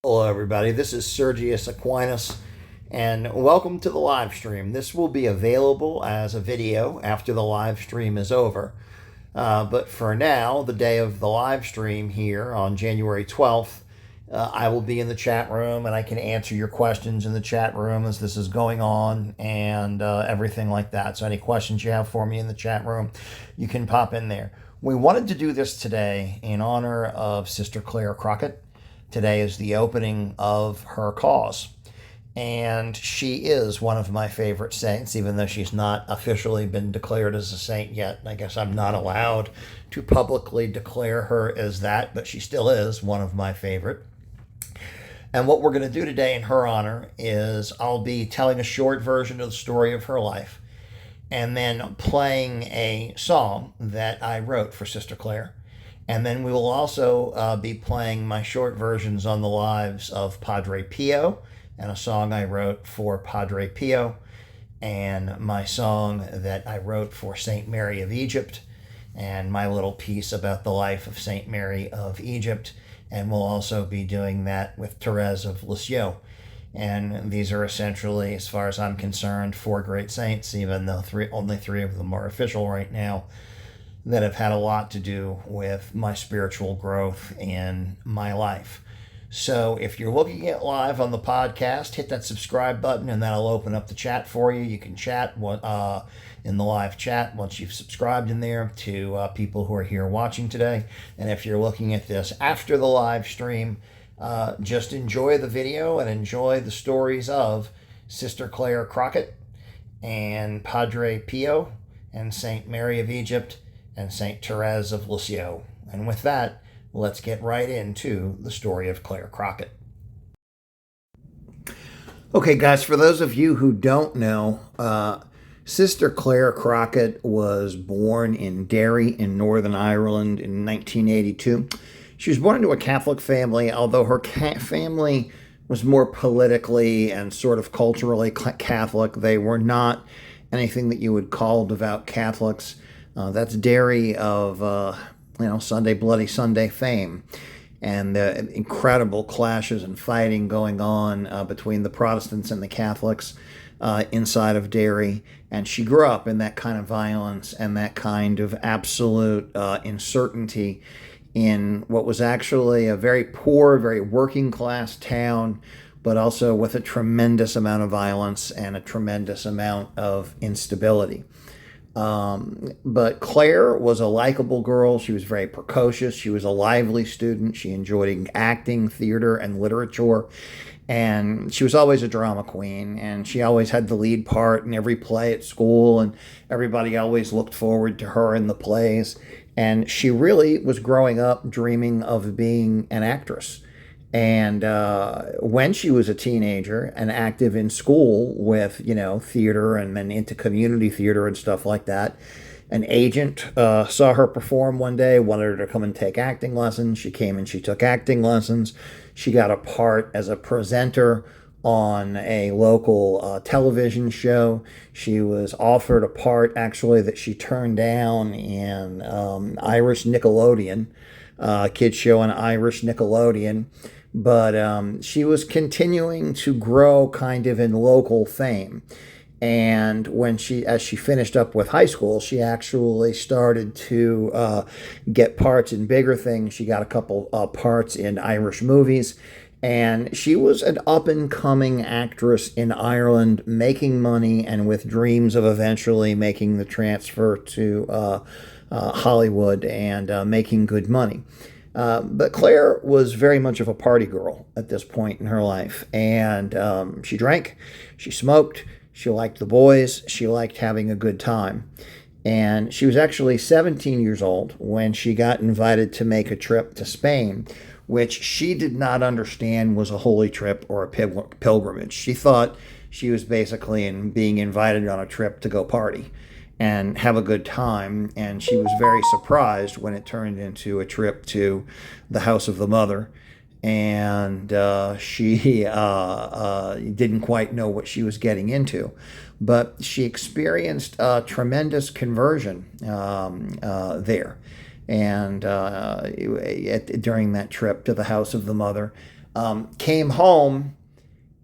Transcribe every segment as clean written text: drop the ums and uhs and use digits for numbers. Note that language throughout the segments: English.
Hello, everybody. This is Sergius Aquinas, and welcome to the live stream. This will be available as a video after the live stream is over. But for now, the day of the live stream here on January 12th, I will be in the chat room and I can answer your questions in the chat room as this is going on and everything like that. So, any questions you have for me in the chat room, you can pop in there. We wanted to do this today in honor of Sister Clare Crockett. Today is the opening of her cause, and she is one of my favorite saints, even though she's not officially been declared as a saint yet. I guess I'm not allowed to publicly declare her as that, but she still is one of my favorite. And what we're going to do today in her honor is I'll be telling a short version of the story of her life and then playing a song that I wrote for Sister Clare. And then we will also be playing my short versions on the lives of Padre Pio and a song I wrote for Padre Pio and my song that I wrote for Saint Mary of Egypt and my little piece about the life of Saint Mary of Egypt. And we'll also be doing that with Therese of Lisieux. And these are essentially, as far as I'm concerned, four great saints, even though only three of them are official right now, that have had a lot to do with my spiritual growth in my life. So if you're looking at live on the podcast, hit that subscribe button and that'll open up the chat for you. You can chat in the live chat once you've subscribed in there to people who are here watching today. And if you're looking at this after the live stream, just enjoy the video and enjoy the stories of Sister Clare Crockett and Padre Pio and Saint Mary of Egypt and Saint Therese of Lisieux. And with that, let's get right into the story of Clare Crockett. Okay, guys, for those of you who don't know, Sister Clare Crockett was born in Derry in Northern Ireland in 1982. She was born into a Catholic family, although her family was more politically and sort of culturally Catholic. They were not anything that you would call devout Catholics. That's Derry of, Sunday Bloody Sunday fame and the incredible clashes and fighting going on between the Protestants and the Catholics inside of Derry. And she grew up in that kind of violence and that kind of absolute uncertainty in what was actually a very poor, very working class town, but also with a tremendous amount of violence and a tremendous amount of instability. But Clare was a likable girl. She was very precocious. She was a lively student. She enjoyed acting, theater, and literature. And she was always a drama queen. And she always had the lead part in every play at school. And everybody always looked forward to her in the plays. And she really was growing up dreaming of being an actress. And when she was a teenager and active in school with, theater and then into community theater and stuff like that, an agent saw her perform one day, wanted her to come and take acting lessons. She came and she took acting lessons. She got a part as a presenter on a local television show. She was offered a part, actually, that she turned down in Irish Nickelodeon, kids show on Irish Nickelodeon. But she was continuing to grow kind of in local fame. And as she finished up with high school, she actually started to get parts in bigger things. She got a couple parts in Irish movies. And she was an up-and-coming actress in Ireland, making money and with dreams of eventually making the transfer to Hollywood and making good money. But Clare was very much of a party girl at this point in her life. And she drank, she smoked, she liked the boys, she liked having a good time. And she was actually 17 years old when she got invited to make a trip to Spain, which she did not understand was a holy trip or a pilgrimage. She thought she was basically being invited on a trip to go party and have a good time, and she was very surprised when it turned into a trip to the house of the mother, and she didn't quite know what she was getting into. But she experienced a tremendous conversion there. And during that trip to the house of the mother, came home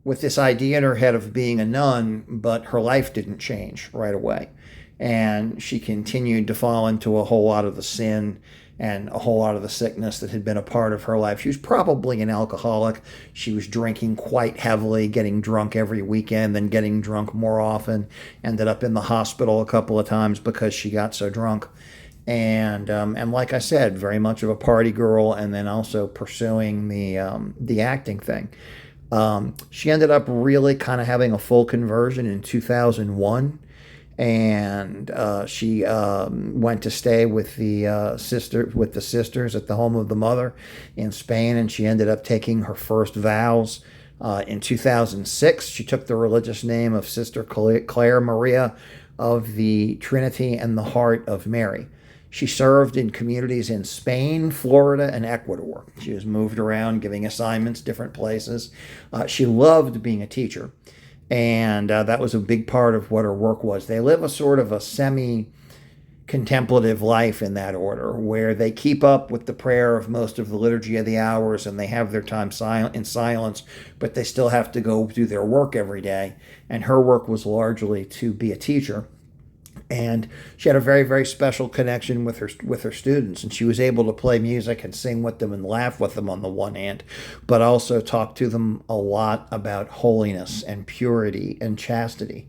with this idea in her head of being a nun, but her life didn't change right away. And she continued to fall into a whole lot of the sin and a whole lot of the sickness that had been a part of her life. She was probably an alcoholic. She was drinking quite heavily, getting drunk every weekend, then getting drunk more often. Ended up in the hospital a couple of times because she got so drunk. And like I said, very much of a party girl, and then also pursuing the acting thing. She ended up really kind of having a full conversion in 2001, and she went to stay with the sisters at the home of the mother in Spain, and she ended up taking her first vows in 2006. She took the religious name of Sister Clare Maria of the Trinity and the Heart of Mary. She served in communities in Spain, Florida, and Ecuador. She was moved around, giving assignments, different places. She loved being a teacher, and that was a big part of what her work was. They live a sort of a semi-contemplative life in that order, where they keep up with the prayer of most of the Liturgy of the Hours, and they have their time in silence, but they still have to go do their work every day. And her work was largely to be a teacher. And she had a very, very special connection with her students, and she was able to play music and sing with them and laugh with them on the one hand, but also talk to them a lot about holiness and purity and chastity,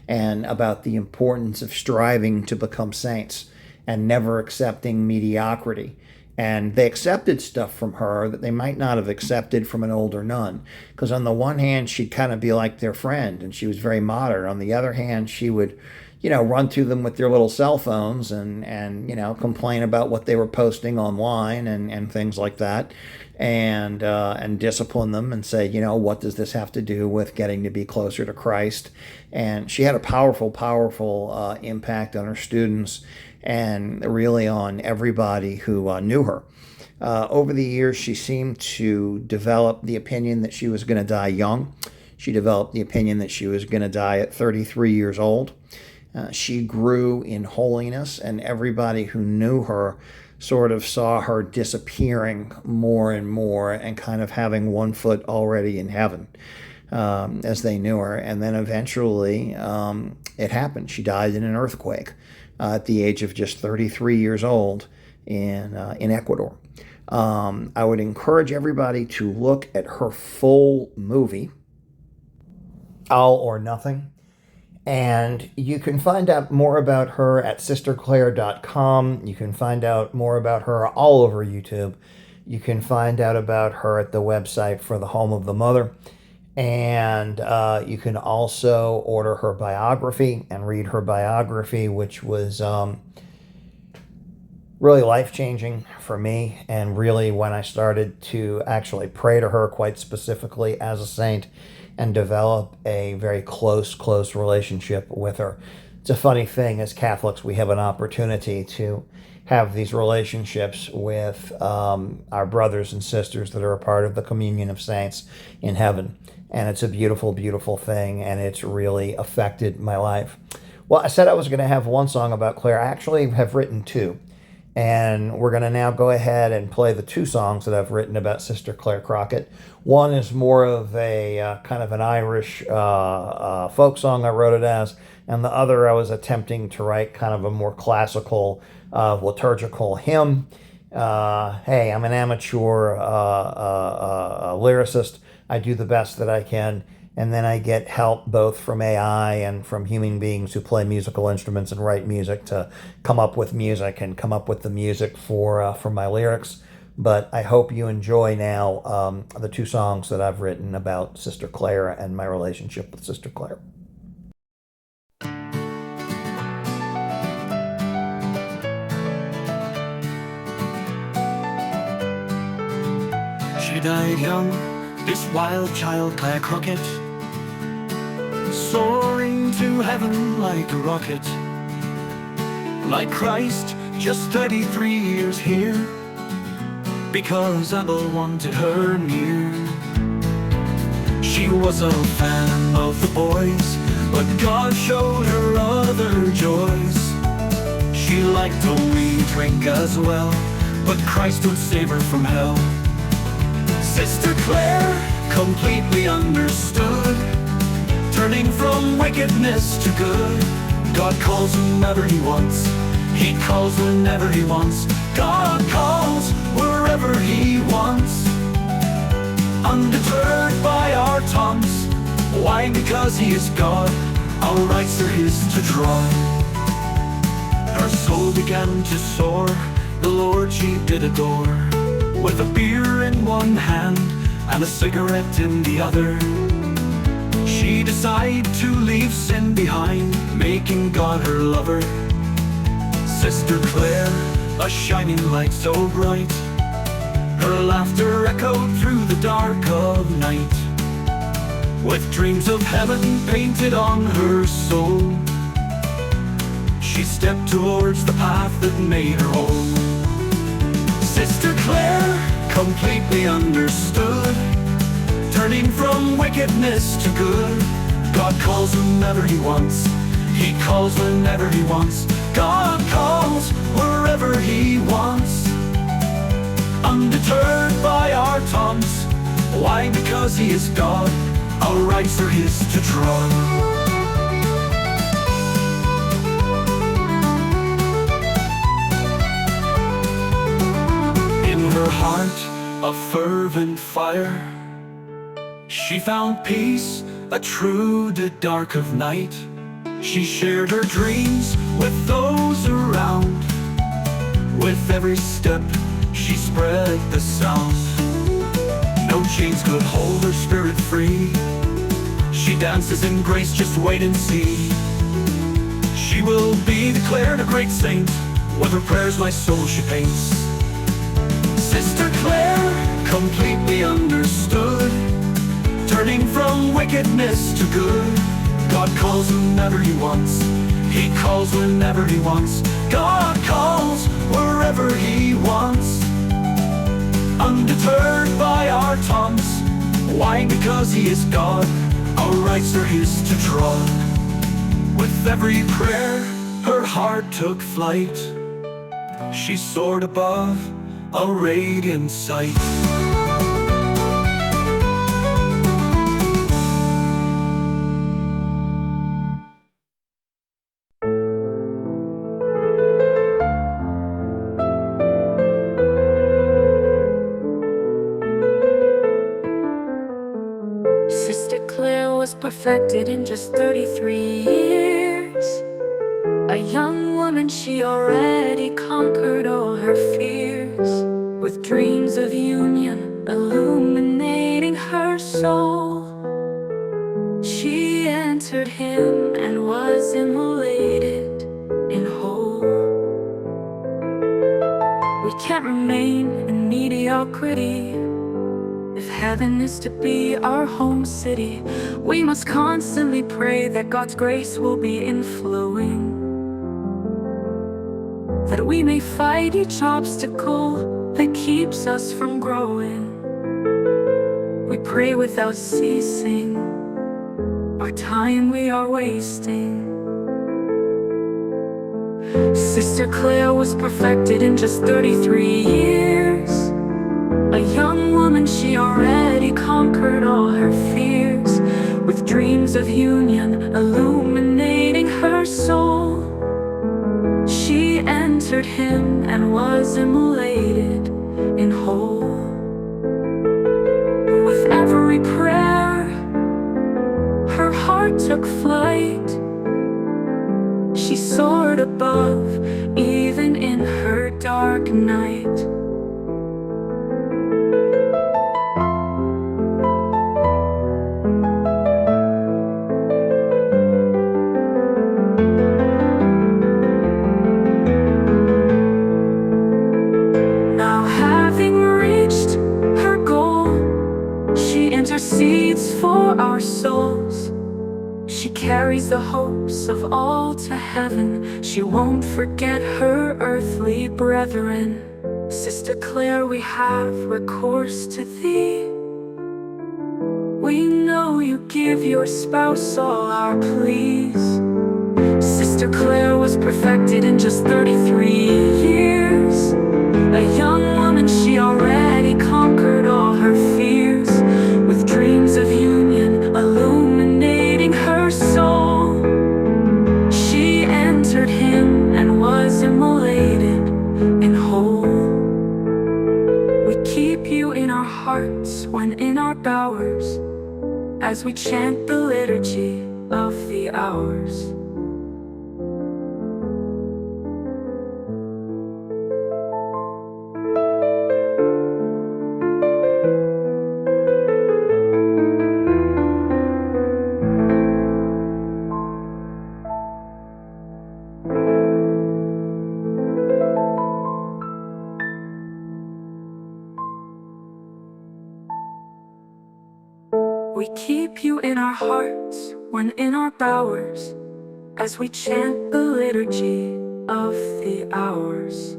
and about the importance of striving to become saints and never accepting mediocrity. And they accepted stuff from her that they might not have accepted from an older nun. Because on the one hand, she'd kind of be like their friend, and she was very modern. On the other hand, she would run to them with their little cell phones and complain about what they were posting online and things like that, and discipline them and say, what does this have to do with getting to be closer to Christ? And she had a powerful impact on her students and really on everybody who knew her. Over the years, she seemed to develop the opinion that she was going to die young. She developed the opinion that she was going to die at 33 years old. She grew in holiness, and everybody who knew her sort of saw her disappearing more and more and kind of having one foot already in heaven as they knew her. And then eventually it happened. She died in an earthquake at the age of just 33 years old in Ecuador. I would encourage everybody to look at her full movie, All or Nothing. And you can find out more about her at sisterclare.com. You can find out more about her all over YouTube. You can find out about her at the website for the Home of the Mother. And you can also order her biography and read her biography, which was really life-changing for me, and really when I started to actually pray to her quite specifically as a saint and develop a very close relationship with her. It's a funny thing, as Catholics, we have an opportunity to have these relationships with our brothers and sisters that are a part of the communion of saints in heaven. And it's a beautiful, beautiful thing, and it's really affected my life. Well, I said I was going to have one song about Clare. I actually have written two. And we're going to now go ahead and play the two songs that I've written about Sister Clare Crockett. One is more of a kind of an Irish folk song, I wrote it as, and the other I was attempting to write kind of a more classical liturgical hymn. Hey, I'm an amateur lyricist. I do the best that I can. And then I get help both from AI and from human beings who play musical instruments and write music to come up with music and come up with the music for my lyrics. But I hope you enjoy now the two songs that I've written about Sister Clare and my relationship with Sister Clare. She died young, this wild child Clare Crockett, soaring to heaven like a rocket. Like Christ, just 33 years here, because Abel wanted her near. She was a fan of the boys, but God showed her other joys. She liked only drink as well, but Christ would save her from hell. Sister Clare completely understood, turning from wickedness to good. God calls whenever He wants. He calls whenever He wants. God calls wherever He wants. Undeterred by our taunts. Why? Because He is God. Our rights are His to draw. Her soul began to soar. The Lord she did adore. With a beer in one hand and a cigarette in the other, she decided to leave sin behind, making God her lover. Sister Clare, a shining light so bright, her laughter echoed through the dark of night. With dreams of heaven painted on her soul, she stepped towards the path that made her whole. Sister Clare completely understood, turning from wickedness to good. God calls whenever He wants. He calls whenever He wants. God calls wherever He wants. Undeterred by our taunts. Why? Because He is God. Our rights are His to draw. Her heart a fervent fire, she found peace that through the dark of night. She shared her dreams with those around. With every step she spread the sound. No chains could hold her spirit free. She dances in grace, just wait and see. She will be declared a great saint. With her prayers my soul she paints. Sister Clare completely understood, turning from wickedness to good. God calls whenever He wants. He calls whenever He wants. God calls wherever He wants. Undeterred by our taunts. Why? Because He is God. Our rights are His to draw. With every prayer her heart took flight. She soared above a radiant sight. Sister Clare was perfected in just 33 years. A young woman, she already conquered all her fears. With dreams of union illuminating her soul, she entered Him and was immolated in whole. We can't remain in mediocrity. If heaven is to be our home city, we must constantly pray that God's grace will be inflowing, that we may fight each obstacle that keeps us from growing. We pray without ceasing, our time we are wasting. Sister Clare was perfected in just 33 years. A young woman, she already conquered all her fears. With dreams of union illuminating her soul, she entered Him and was immolated in whole. With every prayer her heart took flight. She soared above even in her dark night. Intercedes for our souls. She carries the hopes of all to heaven. She won't forget her earthly brethren. Sister Clare, we have recourse to Thee. We know You give Your spouse all our pleas. Sister Clare was perfected in just 33 years. A young woman, she already conquered all her fears. flowers, as we chant the liturgy of the hours. We keep you in our hearts when in our bowers, as we chant the liturgy of the hours.